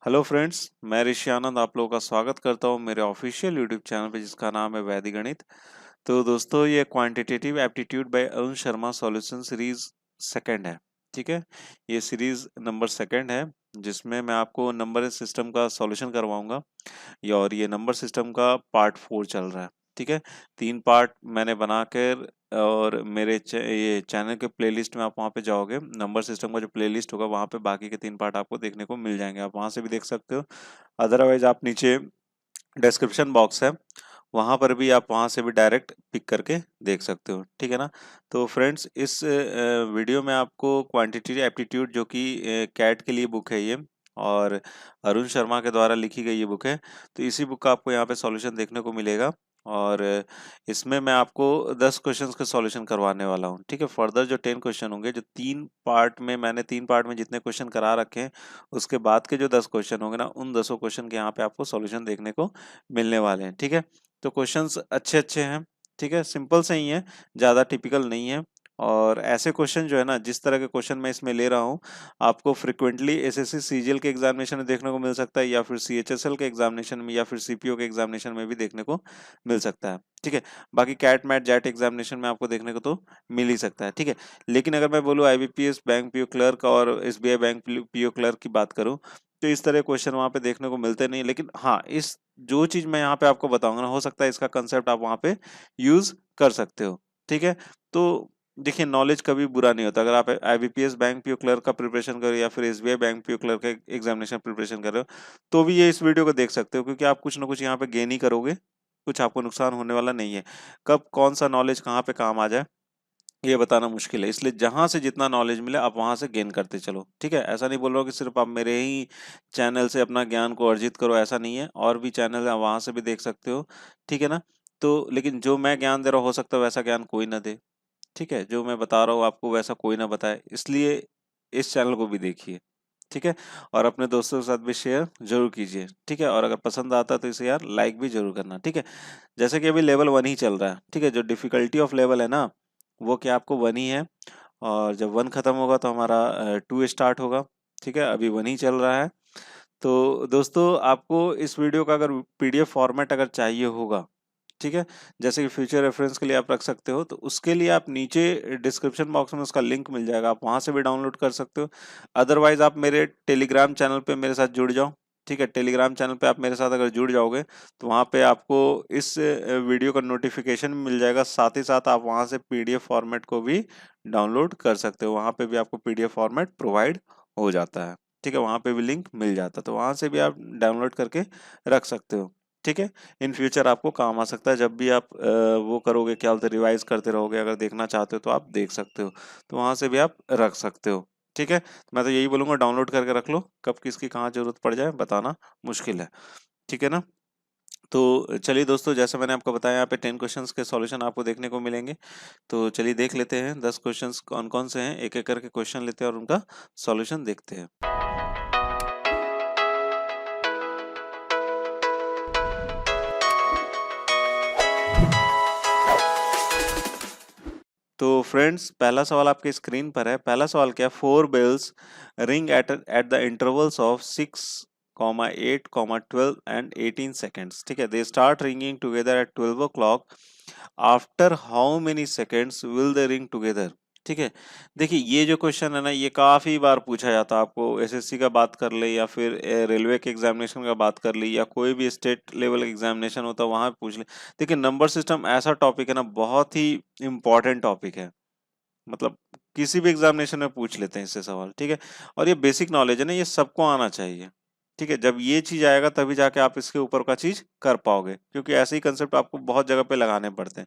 Hello friends, मैं ऋषि आनंद आप लोगों का स्वागत करता हूं मेरे ऑफिशियल यूट्यूब चैनल पे जिसका नाम है वैदिक गणित। तो दोस्तों ये quantitative aptitude bye Arun Sharma solution series second है। ठीक है, ये सीरीज नंबर सेकंड है जिसमें मैं आपको नंबर सिस्टम का सॉल्यूशन करवाऊंगा। और ये नंबर सिस्टम का पार्ट 4 चल रहा है। ठीक है, 3 पार्ट मैंने बनाकर और मेरे ये चैनल के प्लेलिस्ट में आप वहाँ पे जाओगे, नंबर सिस्टम का जो प्लेलिस्ट होगा वहाँ पे बाकी के 3 पार्ट आपको देखने को मिल जाएंगे, आप वहाँ से भी देख सकते हो। अदरवाइज आप नीचे डिस्क्रिप्शन बॉक्स है, वहाँ पर भी आप वहाँ से भी डायरेक्ट पिक करके देख सकते हो। ठीक है ना। तो फ्रेंड्स इस वीडियो में आपको क्वांटिटी एप्टीट्यूड जो कि कैट के लिए बुक है ये, और अरुण शर्मा के द्वारा लिखी गई ये बुक है। तो इसी बुक का आपको यहाँ पे सॉल्यूशन देखने को मिलेगा। और इसमें मैं आपको 10 क्वेश्चंस के सॉल्यूशन करवाने वाला हूँ। ठीक है, फर्दर जो 10 क्वेश्चन होंगे, जो 3 पार्ट में जितने क्वेश्चन करा रखे हैं उसके बाद के जो 10 क्वेश्चन होंगे ना, उन 10 क्वेश्चन के यहाँ पे आपको सॉल्यूशन देखने को मिलने वाले हैं। ठीक है, तो क्वेश्चंस अच्छे अच्छे हैं। ठीक है, सिंपल से ही है, ज़्यादा टिपिकल नहीं है। और ऐसे क्वेश्चन जो है ना, जिस तरह के क्वेश्चन मैं इसमें ले रहा हूँ, आपको फ्रिक्वेंटली एसएससी सीजीएल के एग्जामिनेशन में देखने को मिल सकता है, या फिर सीएचएसएल के एग्जामिनेशन में, या फिर सीपीओ के एग्जामिनेशन में भी देखने को मिल सकता है। ठीक है, बाकी कैट मैट जैट एग्जामिनेशन में आपको देखने को तो मिल ही सकता है। ठीक है, लेकिन अगर मैं बोलूँ आईबीपीएस बैंक पीओ क्लर्क और एसबीआई बैंक पीओ क्लर्क की बात करूँ, तो इस तरह क्वेश्चन वहाँ पे देखने को मिलते नहीं। लेकिन हाँ, इस जो चीज मैं यहाँ पे आपको बताऊंगा ना, हो सकता है इसका कंसेप्ट आप वहाँ पे यूज कर सकते हो। ठीक है, तो देखिए नॉलेज कभी बुरा नहीं होता। अगर आप आईबीपीएस बैंक पीओ क्लर्क का प्रिपरेशन कर रहे हो या फिर एसबीआई बैंक पीओ क्लर्क का एग्जामिनेशन प्रिपरेशन कर रहे हो, तो भी ये इस वीडियो को देख सकते हो, क्योंकि आप कुछ ना कुछ यहाँ पे गेन ही करोगे, कुछ आपको नुकसान होने वाला नहीं है। कब कौन सा नॉलेज कहाँ पे काम आ जाए ये बताना मुश्किल है, इसलिए जहां से जितना नॉलेज मिले आप वहां से गेन करते चलो। ठीक है, ऐसा नहीं बोल रहा हूँ कि सिर्फ आप मेरे ही चैनल से अपना ज्ञान को अर्जित करो, ऐसा नहीं है, और भी चैनल है वहां से भी देख सकते हो। ठीक है ना। तो लेकिन जो मैं ज्ञान दे रहा हूँ, हो सकता है वैसा ज्ञान कोई ना दे। ठीक है, जो मैं बता रहा हूँ आपको वैसा कोई ना बताए, इसलिए इस चैनल को भी देखिए। ठीक है, और अपने दोस्तों के साथ भी शेयर जरूर कीजिए। ठीक है, और अगर पसंद आता है तो इसे यार लाइक भी जरूर करना। ठीक है, जैसे कि अभी लेवल 1 ही चल रहा है। ठीक है, जो डिफिकल्टी ऑफ लेवल है ना, वो क्या आपको 1 ही है, और जब 1 खत्म होगा तो हमारा 2 स्टार्ट होगा। ठीक है, अभी 1 ही चल रहा है। तो दोस्तों आपको इस वीडियो का अगर पीडीएफ फॉर्मेट अगर चाहिए होगा, ठीक है, जैसे कि फ्यूचर रेफरेंस के लिए आप रख सकते हो, तो उसके लिए आप नीचे डिस्क्रिप्शन बॉक्स में उसका लिंक मिल जाएगा, आप वहां से भी डाउनलोड कर सकते हो। अदरवाइज आप मेरे टेलीग्राम चैनल पे मेरे साथ जुड़ जाओ। ठीक है, टेलीग्राम चैनल पे आप मेरे साथ अगर जुड़ जाओगे तो वहाँ पे आपको इस वीडियो का नोटिफिकेशन मिल जाएगा, साथ ही साथ आप वहाँ से पीडीएफ फॉर्मेट को भी डाउनलोड कर सकते हो। वहाँ पे भी आपको पीडीएफ फॉर्मेट प्रोवाइड हो जाता है। ठीक है, वहाँ पे भी लिंक मिल जाता है, तो वहाँ से भी आप डाउनलोड करके रख सकते हो। ठीक है, इन फ्यूचर आपको काम आ सकता है, जब भी आप वो करोगे, क्या बोलते हैं, रिवाइज करते रहोगे, अगर देखना चाहते हो तो आप देख सकते हो, तो वहाँ से भी आप रख सकते हो। ठीक है, मैं तो यही बोलूंगा, डाउनलोड करके रख लो, कब किसकी कहाँ जरूरत पड़ जाए बताना मुश्किल है। ठीक है ना। तो चलिए दोस्तों, जैसे मैंने आपको बताया, यहाँ पे 10 क्वेश्चंस के सॉल्यूशन आपको देखने को मिलेंगे। तो चलिए देख लेते हैं 10 क्वेश्चंस कौन कौन से हैं, एक एक करके क्वेश्चन लेते हैं और उनका सॉल्यूशन देखते हैं। तो फ्रेंड्स पहला सवाल आपके स्क्रीन पर है। पहला सवाल क्या है, 4 bells ring at the intervals of 6, 8, 12 and 18 seconds। ठीक है, they start ringing together at 12 o'clock। After how many seconds will they ring together. ठीक है, देखिए ये जो क्वेश्चन है ना, ये काफी बार पूछा जाता है। आपको एसएससी का बात कर ले, या फिर रेलवे के एग्जामिनेशन का बात कर ली, या कोई भी स्टेट लेवल एग्जामिनेशन होता है वहां पूछ ले। देखिए नंबर सिस्टम ऐसा टॉपिक है ना, बहुत ही इंपॉर्टेंट टॉपिक है। मतलब किसी भी एग्जामिनेशन में पूछ लेते हैं इससे सवाल। ठीक है, और ये बेसिक नॉलेज है ना, ये सबको आना चाहिए। ठीक है, जब ये चीज आएगा तभी जाके आप इसके ऊपर का चीज कर पाओगे, क्योंकि ऐसे ही कंसेप्ट आपको बहुत जगह पे लगाने पड़ते हैं।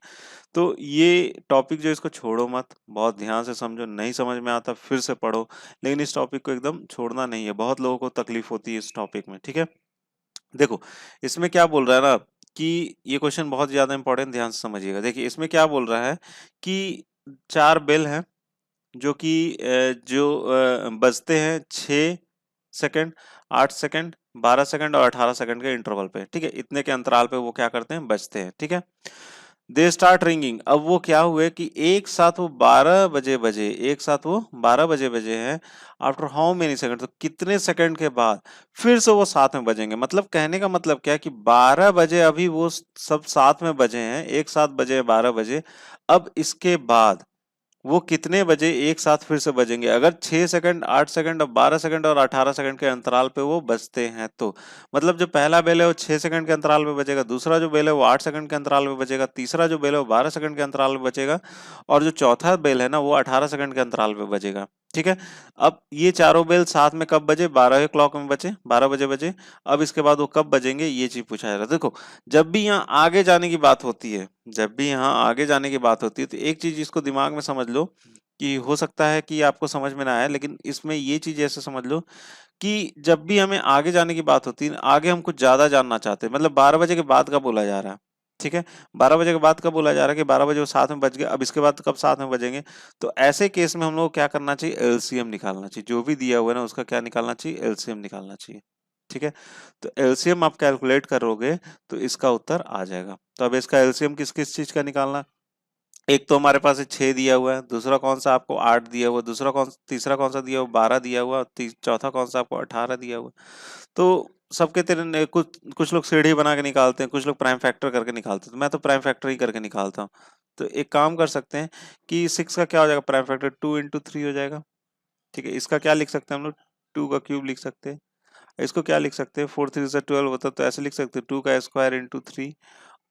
तो ये टॉपिक जो, इसको छोड़ो मत, बहुत ध्यान से समझो, नहीं समझ में आता फिर से पढ़ो, लेकिन इस टॉपिक को एकदम छोड़ना नहीं है। बहुत लोगों को तकलीफ होती है इस टॉपिक में। ठीक है, देखो इसमें क्या बोल रहा है ना, कि ये क्वेश्चन बहुत ज्यादा इंपॉर्टेंट, ध्यान से समझिएगा। देखिए इसमें क्या बोल रहा है कि 4 बेल हैं जो कि बजते हैं 6 सेकंड, 8 सेकंड, 12 सेकंड और 18 सेकंड के इंटरवल पे। ठीक है, इतने के अंतराल पे वो क्या करते हैं, बजते हैं। ठीक है, दे स्टार्ट रिंगिंग। अब वो क्या हुए कि एक साथ वो 12 बजे बजे, एक साथ वो 12 बजे बजे हैं। आफ्टर हाउ मेनी सेकंड, तो कितने सेकंड के बाद फिर से वो साथ में बजेंगे। मतलब कहने का मतलब क्या है कि 12 बजे अभी वो सब साथ में बजे हैं, एक साथ बजे 12 बजे। अब इसके बाद वो कितने बजे एक साथ फिर से बजेंगे। अगर 6 सेकंड, 8 सेकंड, 12 सेकंड और 18 सेकंड के अंतराल पे वो बजते हैं तो मतलब जो पहला बेल है वो 6 सेकंड के अंतराल पे बजेगा, दूसरा जो बेल है वो 8 सेकंड के अंतराल पे बजेगा, तीसरा जो बेल है वो 12 सेकंड के अंतराल पे बजेगा, और जो चौथा बेल है ना वो 18 सेकंड के अंतराल पे बजेगा। ठीक है। अब ये चारों बेल साथ में कब बजे, 12 क्लॉक में बचे, 12 बजे बजे। अब इसके बाद वो कब बजेंगे ये चीज पूछा जा रहा है। देखो, जब भी यहाँ आगे जाने की बात होती है, जब भी यहाँ आगे जाने की बात होती है तो एक चीज इसको दिमाग में समझ लो कि हो सकता है कि आपको समझ में ना आए, लेकिन इसमें ये चीज ऐसे समझ लो कि जब भी हमें आगे जाने की बात होती है, आगे हम कुछ ज्यादा जानना चाहते हैं, मतलब 12 बजे के बाद का बोला जा रहा है। ठीक है। 12 बजे के बाद का बोला जा रहा है कि 12 बजे वो साथ में बज गए, अब इसके बाद कब साथ में बजेंगे। तो ऐसे केस में हम लोग को क्या करना चाहिए, एलसीएम निकालना चाहिए। जो भी दिया हुआ है ना उसका क्या निकालना चाहिए, एलसीएम निकालना चाहिए। ठीक है। तो एलसीएम आप कैलकुलेट करोगे तो इसका उत्तर आ जाएगा। तो अब इसका एलसीएम किस किस चीज का निकालना, एक तो हमारे पास 6 दिया हुआ है, दूसरा कौन सा आपको 8 दिया हुआ, तीसरा कौन सा दिया हुआ 12 दिया हुआ, चौथा कौन सा आपको 18 दिया हुआ। तो सबके तेरे कुछ कुछ लोग सीढ़ी बना के निकालते हैं, कुछ लोग प्राइम फैक्टर करके निकालते हैं, तो मैं तो प्राइम फैक्टर ही करके निकालता हूँ। तो एक काम कर सकते हैं कि 6 का क्या हो जाएगा, प्राइम फैक्टर 2 इंटू 3 हो जाएगा। ठीक है। इसका क्या लिख सकते हैं हम लोग, 2 का क्यूब लिख सकते हैं। इसको क्या लिख सकते हैं, 4 3 से 12 होता तो ऐसे लिख सकते हैं 2 का स्क्वायर इंटू 3।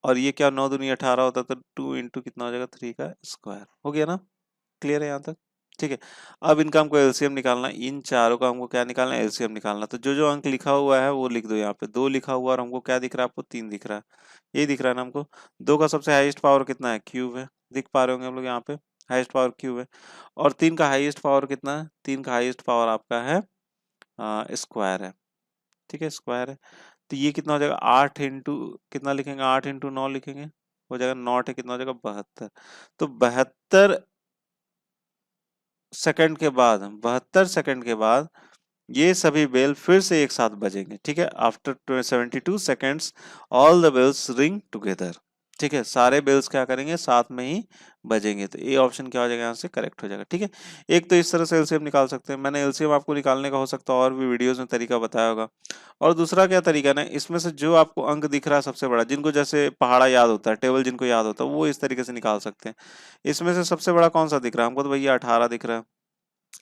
और ये क्या 9 दूनी 18 होता तो 2 इंटू कितना हो जाएगा, 3 का स्क्वायर। हो गया ना, क्लियर है यहाँ तक। ठीक है। अब इनका हमको एलसीएम निकालना, इन चारों का हमको क्या निकालना है, एलसीएम निकालना। तो जो जो अंक लिखा हुआ है वो लिख दो यहाँ पे। 2 लिखा हुआ और हमको क्या दिख रहा है, आपको 3 दिख रहा है, यही दिख रहा है ना हमको। 2 का सबसे हाईएस्ट पावर कितना है, क्यूब है, दिख पा रहे होंगे हम लोग यहाँ पे, हाईएस्ट पावर क्यूब है। और 3 का हाईएस्ट पावर कितना है, 3 का हाईएस्ट पावर आपका है स्क्वायर है। ठीक है, स्क्वायर है। तो ये कितना हो जाएगा, 8 इंटू कितना लिखेंगे, 8 इंटू 9 लिखेंगे, हो जाएगा नॉट है, कितना हो जाएगा 72। तो 72 सेकंड के बाद ये सभी बेल फिर से एक साथ बजेंगे। ठीक है। After 72 seconds all the bells ring together. ठीक है, सारे बेल्स क्या करेंगे, साथ में ही बजेंगे। तो ए ऑप्शन क्या हो जाएगा, यहाँ से करेक्ट हो जाएगा। ठीक है। एक तो इस तरह से एलसीएम निकाल सकते हैं, मैंने एलसीएम आपको निकालने का हो सकता है और भी वीडियोस में तरीका बताया होगा। और दूसरा क्या तरीका ना, इसमें से जो आपको अंक दिख रहा है सबसे बड़ा, जिनको जैसे पहाड़ा याद होता है, टेबल जिनको याद होता है, वो इस तरीके से निकाल सकते हैं। इसमें से सबसे बड़ा कौन सा दिख रहा है हमको, तो भैया 18 दिख रहा है।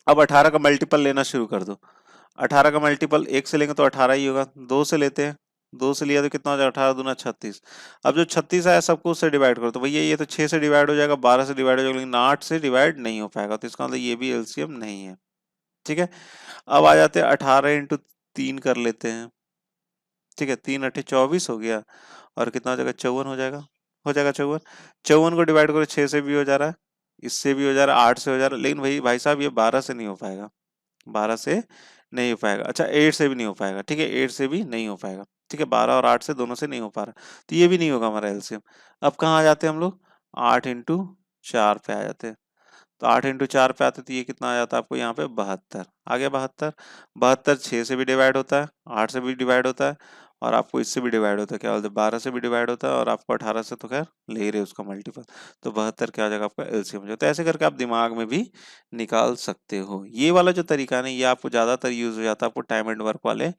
अब 18 का मल्टीपल लेना शुरू कर दो। 18 का मल्टीपल 1 से लेंगे तो 18 ही होगा, 2 से लेते हैं, 2 से लिया तो कितना हो जाएगा, 18 दूना 36। अब जो 36 आया सबको उससे डिवाइड करो, तो भैया ये तो 6 से डिवाइड हो जाएगा, 12 से डिवाइड हो जाएगा, लेकिन 8 से डिवाइड नहीं हो पाएगा, तो इसका मतलब ये भी एलसीएम नहीं है। ठीक है। अब आ जाते हैं 18 इंटू 3 कर लेते हैं। ठीक है, 3 अट्ठे 24 हो गया, और कितना हो जाएगा, 54 हो जाएगा, हो जाएगा 54। 54 को डिवाइड करो, 6 से भी हो जा रहा है, इससे भी हो जा रहा है, 8 से हो जा रहा है, लेकिन भाई भाई साहब ये 12 से नहीं हो पाएगा, 12 से नहीं हो पाएगा। अच्छा, 8 से भी नहीं हो पाएगा। ठीक है, 8 से भी नहीं हो पाएगा। ठीक है, 12 और 8 से दोनों से नहीं हो पा रहा, तो ये भी नहीं होगा हमारा एलसीएम। अब कहाँ आ जाते हैं हम लोग, 8 इंटू 4 पे आ जाते हैं। तो 8 इंटू 4 पे आते, तो ये कितना आ जाता है आपको यहाँ पे, 72 आ गया। 72, 72 6 से भी डिवाइड होता है, 8 से भी डिवाइड होता है, और आपको इससे भी डिवाइड होता है, क्या बोलते हैं, 12 से भी डिवाइड होता है, और आपको 18 से तो खैर ले ही रहे उसका मल्टीपल। तो 72 क्या हो जाएगा आपका एलसीएम हो जाएगा। तो ऐसे करके आप दिमाग में भी निकाल सकते हो। ये वाला जो तरीका है ये आपको ज्यादातर यूज हो जाता है आपको टाइम एंड वर्क वाले,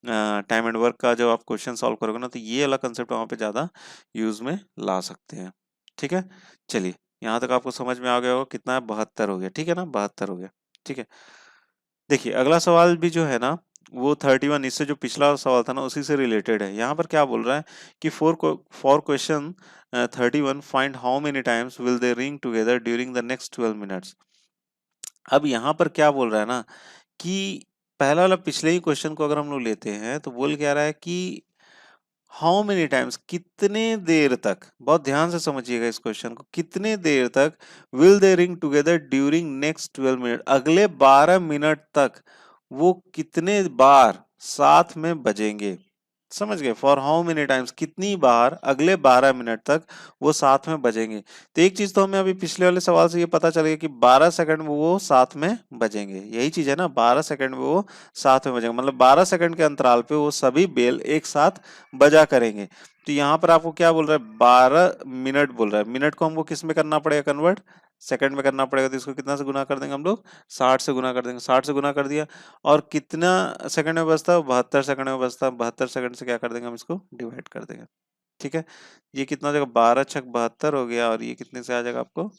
टाइम एंड वर्क का जो आप क्वेश्चन सॉल्व करोगे ना, तो ये वाला कंसेप्ट वहां पे ज्यादा यूज में ला सकते हैं। ठीक है। चलिए, यहाँ तक आपको समझ में आ गया होगा, कितना है, 72 हो गया। ठीक है ना, 72 हो गया। ठीक है। देखिए, अगला सवाल भी जो है ना वो 31, इससे जो पिछला सवाल था ना उसी से रिलेटेड है। यहाँ पर क्या बोल रहा है कि for question 31 find how many times will they ring together during the next 12 minutes. अब यहाँ पर क्या बोल रहा है ना कि पहला वाला पिछले ही क्वेश्चन को अगर हम लोग लेते हैं तो बोल क्या रहा है कि हाउ मेनी टाइम्स, कितने देर तक, बहुत ध्यान से समझिएगा इस क्वेश्चन को, कितने देर तक will they ring together during next 12 minute, अगले 12 मिनट तक वो कितने बार साथ में बजेंगे। समझ गए, फॉर हाउ मेनी टाइम्स, कितनी बार अगले 12 मिनट तक वो साथ में बजेंगे। तो एक चीज तो हमें अभी पिछले वाले सवाल से ये पता चल गया कि 12 सेकंड में वो साथ में बजेंगे, यही चीज है ना, 12 सेकंड में वो साथ में बजेंगे, मतलब 12 सेकंड के अंतराल पे वो सभी बेल एक साथ बजा करेंगे। तो यहाँ पर आपको क्या बोल रहा है, 12 मिनट बोल रहा है। मिनट को हमको किस में करना पड़ेगा कन्वर्ट, सेकंड में करना पड़ेगा। तो इसको कितना से गुना कर देंगे हम लोग, 60 से गुना कर देंगे। 60 से गुना कर दिया और कितना सेकंड में बचता है, 72 सेकंड में बचता है। 72 सेकंड से क्या कर देंगे हम, इसको डिवाइड कर देंगे। ठीक है, ये कितना हो जाएगा, 12 छक 72 हो गया, और ये कितने से आ जाएगा आपको,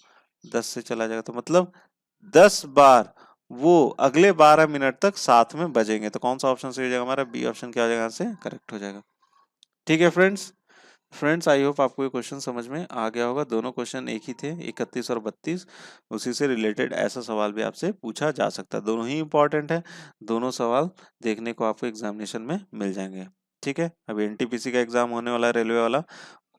10 से चला जाएगा। तो मतलब 10 बार वो अगले 12 मिनट तक साथ में बजेंगे। तो कौन सा ऑप्शन सही हो जाएगा हमारा, बी ऑप्शन क्या हो जाएगा, यहाँ से करेक्ट हो जाएगा। ठीक है फ्रेंड्स आई होप आपको ये क्वेश्चन समझ में आ गया होगा। दोनों क्वेश्चन एक ही थे, 31 और 32। उसी से रिलेटेड ऐसा सवाल भी आपसे पूछा जा सकता है। दोनों ही इंपॉर्टेंट है, दोनों सवाल देखने को आपको एग्जामिनेशन में मिल जाएंगे। ठीक है, अभी एनटीपीसी का एग्जाम होने वाला है, रेलवे वाला,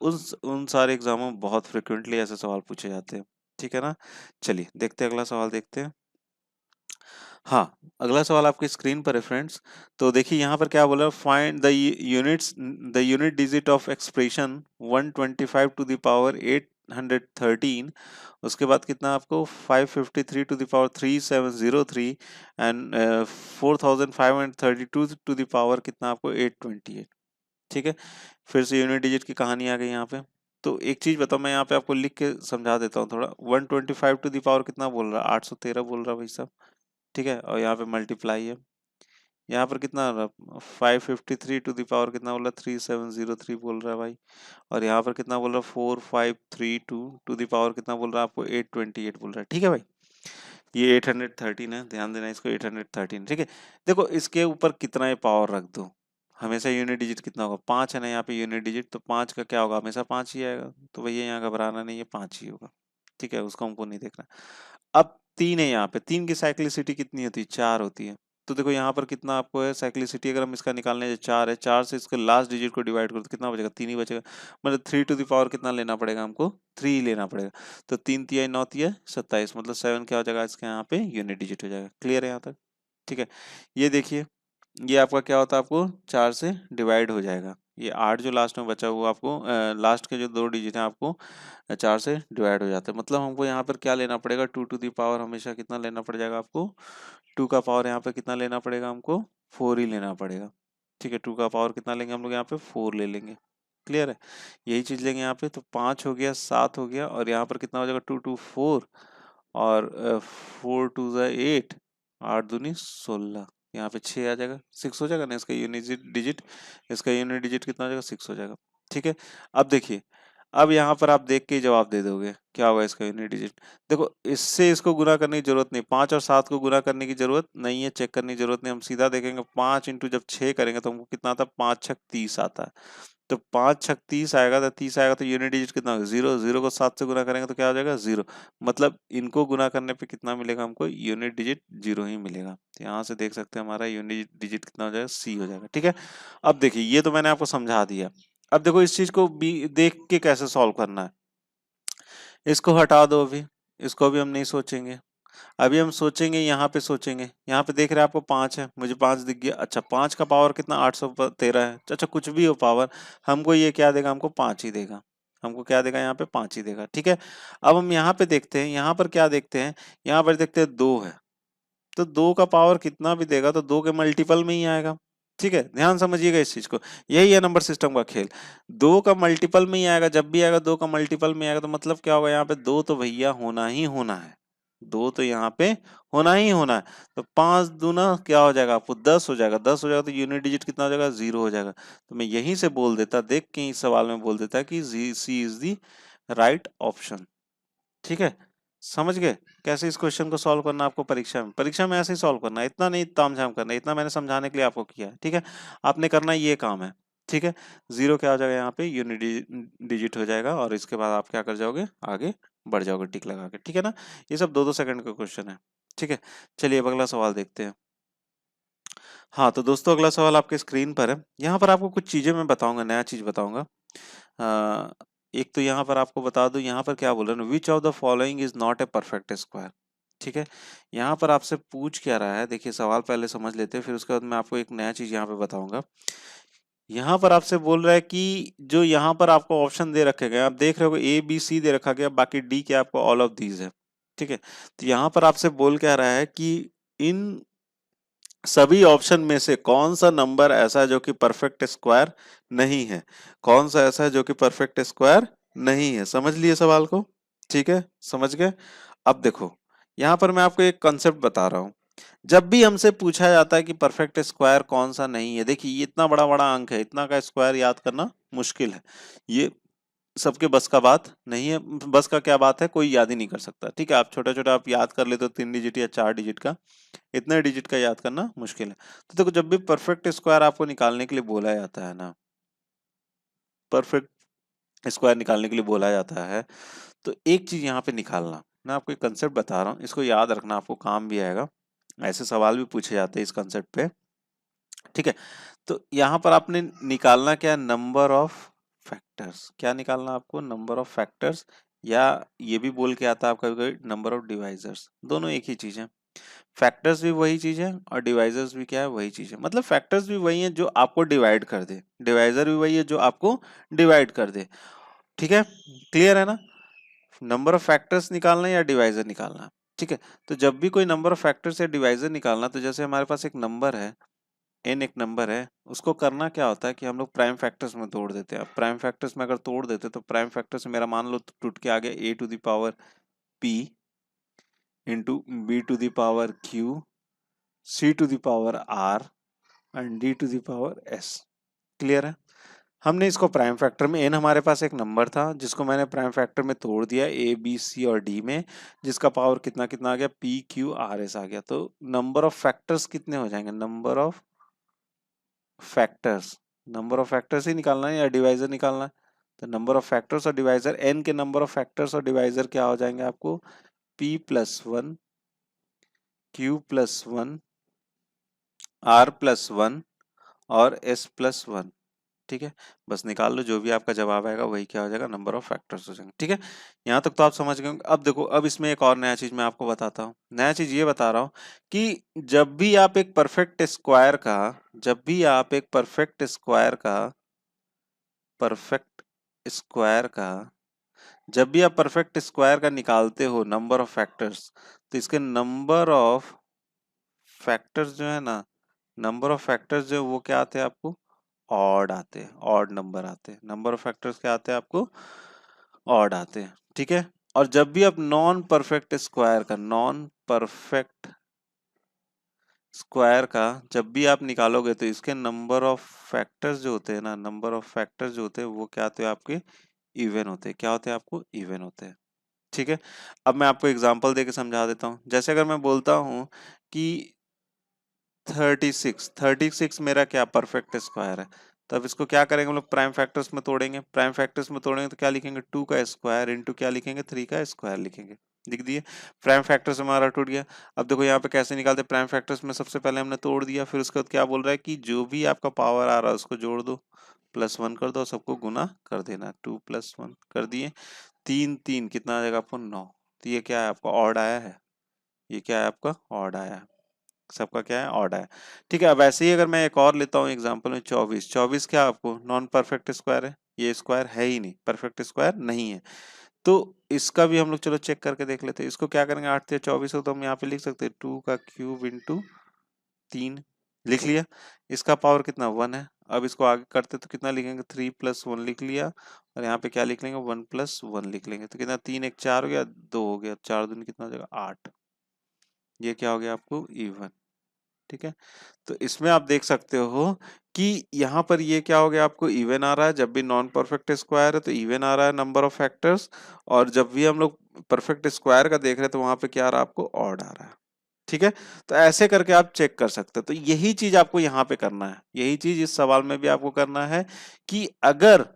उन सारे एग्जामों में बहुत फ्रिक्वेंटली ऐसे सवाल पूछे जाते हैं। ठीक है ना, चलिए देखते हैं, अगला सवाल देखते हैं। हाँ, अगला सवाल आपकी स्क्रीन पर है फ्रेंड्स। तो देखिए यहाँ पर क्या बोला है, find the unit digit of expression 125 to the power 813। उसके बाद कितना आपको 553 to the power 3703 and 4532 to the power कितना आपको 828। ठीक है, फिर से यूनिट डिजिट की कहानी आ गई यहाँ पे। तो एक चीज बताओ, मैं यहाँ पे आपको लिख के समझा देता हूँ थोड़ा। 125 टू द पावर कितना बोल रहा है, 813 बोल रहा है भाई साहब। ठीक है, और यहाँ पे मल्टीप्लाई है, यहाँ पर कितना आ रहा है, 553 टू द पावर कितना बोल रहा है, 3703 बोल रहा है भाई। और यहाँ पर कितना बोल रहा है, 4532 टू द पावर कितना बोल रहा है आपको, 828 बोल रहा है। ठीक है भाई, ये 813 है, ध्यान देना इसको, 813। ठीक है, देखो इसके ऊपर कितना ही पावर रख दो, हमेशा यूनिट डिजिट कितना होगा, 5 है ना यहाँ पे यूनिट डिजिट, तो 5 का क्या होगा, हमेशा 5 ही आएगा। तो भैया यहाँ घबराना नहीं है, 5 ही होगा। ठीक है, उसको हमको नहीं देखना। अब 3 है यहाँ पे, 3 की साइक्लिसिटी कितनी होती है, 4 होती है। तो देखो यहाँ पर कितना आपको है साइक्लिसिटी, अगर हम इसका निकालने जाए, 4 है, 4 से इसके लास्ट डिजिट को डिवाइड करो तो कितना बचेगा, 3 ही बचेगा। मतलब 3 टू द पावर कितना लेना पड़ेगा हमको, 3 ही लेना पड़ेगा। तो 3 तिया 9 तिया 27, मतलब 7 क्या हो जाएगा इसके यहाँ पे, यूनिट डिजिट हो जाएगा। क्लियर है यहाँ तक। ठीक है, ये देखिए, ये आपका क्या होता है, आपको 4 से डिवाइड हो जाएगा। ये 8 जो लास्ट में बचा हुआ आपको, लास्ट के जो 2 डिजिट हैं आपको 4 से डिवाइड हो जाते हैं। मतलब हमको यहाँ पर क्या लेना पड़ेगा, 2 टू दी पावर हमेशा कितना लेना पड़ जाएगा आपको, 2 का पावर यहाँ पे कितना लेना पड़ेगा हमको, 4 ही लेना पड़ेगा। ठीक है, 2 का पावर कितना लेंगे हम लोग यहाँ पे, 4 ले लेंगे। क्लियर है, यही चीज लेंगे यहाँ पे। तो 5 हो गया, 7 हो गया, और यहाँ पर कितना हो जाएगा, 2 2 4, और 4 2 8, 8 दूनी 16, यहाँ पे 6 आ जाएगा, 6 हो जाएगा ना इसका यूनिट डिजिट। इसका यूनिट डिजिट कितना हो जाएगा, 6 हो जाएगा। ठीक है, अब देखिए, अब यहाँ पर आप देख के ही जवाब दे दोगे क्या होगा इसका यूनिट डिजिट। देखो इससे इसको गुना करने की जरूरत नहीं, 5 और 7 को गुना करने की जरूरत नहीं है, चेक करने की जरूरत नहीं। हम सीधा देखेंगे, 5 इंटू जब 6 करेंगे तो हमको कितना आता है, 5 छक 30 आता है। तो 5 छक 30 आएगा, तो 30 आएगा, तो यूनिट डिजिट कितना होगा, 0। 0 को 7 से गुना करेंगे तो क्या हो जाएगा, 0। मतलब इनको गुना करने पे कितना मिलेगा हमको, यूनिट डिजिट 0 ही मिलेगा। तो यहाँ से देख सकते हैं हमारा यूनिट डिजिट कितना हो जाएगा, सी हो जाएगा। ठीक है, अब देखिए ये तो मैंने आपको समझा दिया। अब देखो इस चीज को भी देख के कैसे सॉल्व करना है। इसको हटा दो, अभी इसको अभी हम नहीं सोचेंगे। अभी हम सोचेंगे, यहाँ पे सोचेंगे। यहाँ पे देख रहे हैं आपको 5 है, मुझे 5 दिख गया। अच्छा, 5 का पावर कितना, 813 है। अच्छा, कुछ भी हो पावर, हमको ये क्या देगा, हमको 5 ही देगा। हमको क्या देगा, यहाँ पे 5 ही देगा। ठीक है, अब हम यहाँ पे देखते हैं, यहाँ पर क्या देखते हैं, यहाँ पर देखते हैं 2 है। तो 2 का पावर कितना भी देगा तो 2 के मल्टीपल में ही आएगा। ठीक है, ध्यान समझिएगा इस चीज को, यही है नंबर सिस्टम का खेल। 2 का मल्टीपल में ही आएगा, जब भी आएगा 2 का मल्टीपल में आएगा, तो मतलब क्या होगा, यहाँ पे 2 तो भैया होना ही होना है। 2 तो यहाँ पे होना ही होना है। तो 5 दूना क्या हो जाएगा आपको, 10 हो जाएगा। 10 हो जाएगा तो यूनिट डिजिट कितना हो जाएगा, 0 हो जाएगा। तो मैं यहीं से बोल देता, देख के इस सवाल में बोल देता कि सी इज दी राइट ऑप्शन। ठीक है, समझ गए कैसे इस क्वेश्चन को सॉल्व करना आपको, परीक्षा में ऐसे ही सॉल्व करना है, इतना नहीं तामझाम करना है, इतना मैंने समझाने के लिए आपको किया है। ठीक है, आपने करना ये काम है। ठीक है, 0 क्या हो जाएगा, यहाँ पे यूनिट डिजिट हो जाएगा, और इसके बाद आप क्या कर जाओगे, आगे बढ़ जाओगे टिक लगा के। ठीक है ना, ये सब 2-2 सेकंड का क्वेश्चन है। ठीक है, चलिए अब अगला सवाल देखते हैं। हाँ तो दोस्तों, अगला सवाल आपके स्क्रीन पर है। यहाँ पर आपको कुछ चीजें मैं बताऊंगा, नया चीज बताऊंगा। एक तो यहाँ पर आपको बता दूं, यहाँ पर क्या बोल रहे हैं, which of the following is not a perfect square. ठीक है, यहाँ पर आपसे पूछ क्या रहा है, देखिए सवाल पहले समझ लेते हैं, फिर उसके बाद मैं आपको एक नया चीज यहाँ पे बताऊंगा। यहाँ पर आपसे बोल रहा है कि जो यहाँ पर आपको ऑप्शन दे रखे गए, आप देख रहे हो ए बी सी दे रखा गया, बाकी डी क्या आपको ऑल ऑफ दीज है। ठीक है, तो यहाँ पर आपसे बोल क्या रहा है कि इन सभी ऑप्शन में से कौन सा नंबर ऐसा है जो कि परफेक्ट स्क्वायर नहीं है, कौन सा ऐसा है जो कि परफेक्ट स्क्वायर नहीं है। समझ लिए सवाल को? ठीक है, समझ गए। अब देखो, यहां पर मैं आपको एक कॉन्सेप्ट बता रहा हूं। जब भी हमसे पूछा जाता है कि परफेक्ट स्क्वायर कौन सा नहीं है, देखिए ये इतना बड़ा बड़ा अंक है, इतना का स्क्वायर याद करना मुश्किल है, ये सबके बस का बात नहीं है। बस का क्या बात है, कोई याद ही नहीं कर सकता। ठीक है, आप छोटा छोटा आप याद कर लेते हो 3 डिजिट या 4 डिजिट का, इतने डिजिट का याद करना मुश्किल है। तो देखो, जब भी परफेक्ट स्क्वायर आपको निकालने के लिए बोला जाता है ना, परफेक्ट स्क्वायर निकालने के लिए बोला जाता है, तो एक चीज यहाँ पे निकालना, मैं आपको एक कंसेप्ट बता रहा हूँ, इसको याद रखना, आपको काम भी आएगा। ऐसे सवाल भी पूछे जाते हैं इस कंसेप्ट पे। ठीक है, तो यहाँ पर आपने निकालना क्या है, नंबर ऑफ फैक्टर्स। क्या निकालना आपको, नंबर ऑफ फैक्टर्स, या ये भी बोल के आता है आपका नंबर ऑफ डिवाइजर्स। दोनों एक ही चीज है, फैक्टर्स भी वही चीज है और डिवाइजर्स भी क्या है, वही चीज है। मतलब फैक्टर्स भी वही है जो आपको डिवाइड कर दे, डिवाइजर भी वही है जो आपको डिवाइड कर दे। ठीक है, क्लियर है ना? नंबर ऑफ फैक्टर्स निकालना या डिवाइजर निकालना। ठीक है, तो जब भी कोई नंबर ऑफ फैक्टर्स या डिवाइजर निकालना, तो जैसे हमारे पास एक नंबर है n, एक नंबर है, उसको करना क्या होता है कि हम लोग प्राइम फैक्टर्स में तोड़ देते हैं। अब प्राइम फैक्टर्स में अगर तोड़ देते तो प्राइम फैक्टर्स मेरा मान लो टूट के आ गया a to the power p into b to the power q, c to the power r and d to the power s। Clear है? हमने इसको प्राइम फैक्टर में, n हमारे पास एक नंबर था जिसको मैंने प्राइम फैक्टर में तोड़ दिया a b c और d में, जिसका पावर कितना कितना आ गया, p q r s आ गया। तो नंबर ऑफ फैक्टर्स कितने हो जाएंगे, number of factors, number of factors ही निकालना है या डिवाइजर निकालना है? तो नंबर ऑफ फैक्टर्स और डिवाइजर, n के नंबर ऑफ फैक्टर्स और डिवाइजर क्या हो जाएंगे आपको, p plus one, q plus one, r plus one और s प्लस वन। ठीक है, बस निकाल लो, जो भी आपका जवाब आएगा वही क्या हो जाएगा, नंबर ऑफ फैक्टर्स हो जाएंगे। ठीक है, यहाँ तक तो आप समझ गए होंगे। अब देखो, अब इसमें एक और नया चीज मैं आपको बताता हूँ। नया चीज ये बता रहा हूँ कि जब भी आप एक परफेक्ट स्क्वायर का, जब भी आप एक परफेक्ट स्क्वायर का, परफेक्ट स्क्वायर का, जब भी आप परफेक्ट स्क्वायर का निकालते हो नंबर ऑफ फैक्टर्स, तो इसके नंबर ऑफ फैक्टर्स जो है ना, नंबर ऑफ फैक्टर्स जो वो क्या आते हैं आपको, ऑड आते हैं, ऑड नंबर आते हैं। नंबर ऑफ फैक्टर्स क्या आते हैं आपको, ऑड आते हैं। ठीक है, और जब भी आप नॉन परफेक्ट स्क्वायर का, नॉन परफेक्ट स्क्वायर का जब भी आप निकालोगे, तो इसके नंबर ऑफ फैक्टर्स जो होते हैं ना, नंबर ऑफ फैक्टर्स जो होते हैं वो क्या होते हैं आपके, इवन होते हैं। क्या होते हैं आपको, इवन होते हैं। ठीक है, अब मैं आपको एग्जांपल देके समझा देता हूँ। जैसे अगर मैं बोलता हूँ कि 36 मेरा क्या परफेक्ट स्क्वायर है, तो अब इसको क्या करेंगे हम लोग, प्राइम फैक्टर्स में तोड़ेंगे। प्राइम फैक्टर्स में तोड़ेंगे तो क्या लिखेंगे, 2 का स्क्वायर इंटू क्या लिखेंगे, 3 का स्क्वायर लिखेंगे। लिख दिए, प्राइम फैक्टर्स हमारा टूट गया। अब देखो यहाँ पे कैसे निकालते, प्राइम फैक्टर्स में सबसे पहले हमने तोड़ दिया, फिर उसके बाद क्या बोल रहा है कि जो भी आपका पावर आ रहा है उसको जोड़ दो, प्लस वन कर दो, सबको गुना कर देना, 2 प्लस 1 कर दिए। 3 3 कितना आ जाएगा आपको, 9। तो ये क्या है आपका, ऑड आया है। ये क्या है आपका, ऑड आया है। सबका क्या है, ऑड है। ठीक है, अब ऐसे ही अगर मैं एक और लेता हूँ एग्जांपल में, 24 24 क्या आपको नॉन परफेक्ट स्क्वायर है, ये स्क्वायर है ही नहीं, परफेक्ट स्क्वायर नहीं है। तो इसका भी हम लोग चलो चेक करके देख लेते हैं। इसको क्या करेंगे, 8 से 24 हो तो हम यहाँ पे लिख सकते हैं 2 का क्यूब इंटू 3, लिख लिया। इसका पावर कितना, 1 है। अब इसको आगे करते तो कितना लिखेंगे, 3 प्लस 1 लिख लिया, और यहाँ पे क्या लिख लेंगे, 1 प्लस 1 लिख लेंगे। तो कितना, 3 1 4 हो गया, 2 हो गया, 4 दूनी कितना हो जाएगा, 8। ये क्या हो गया आपको, इवन। ठीक है, तो इसमें आप देख सकते हो कि यहाँ पर ये क्या हो गया, आपको इवन आ रहा है। जब भी नॉन परफेक्ट स्क्वायर है तो इवन आ रहा है नंबर ऑफ फैक्टर्स, और जब भी हम लोग परफेक्ट स्क्वायर का देख रहे हैं तो वहां पे क्या आ रहा है, आपको ऑड आ रहा है। ठीक है, तो ऐसे करके आप चेक कर सकते हो। तो यही चीज आपको यहाँ पे करना है, यही चीज इस सवाल में भी आपको करना है कि अगर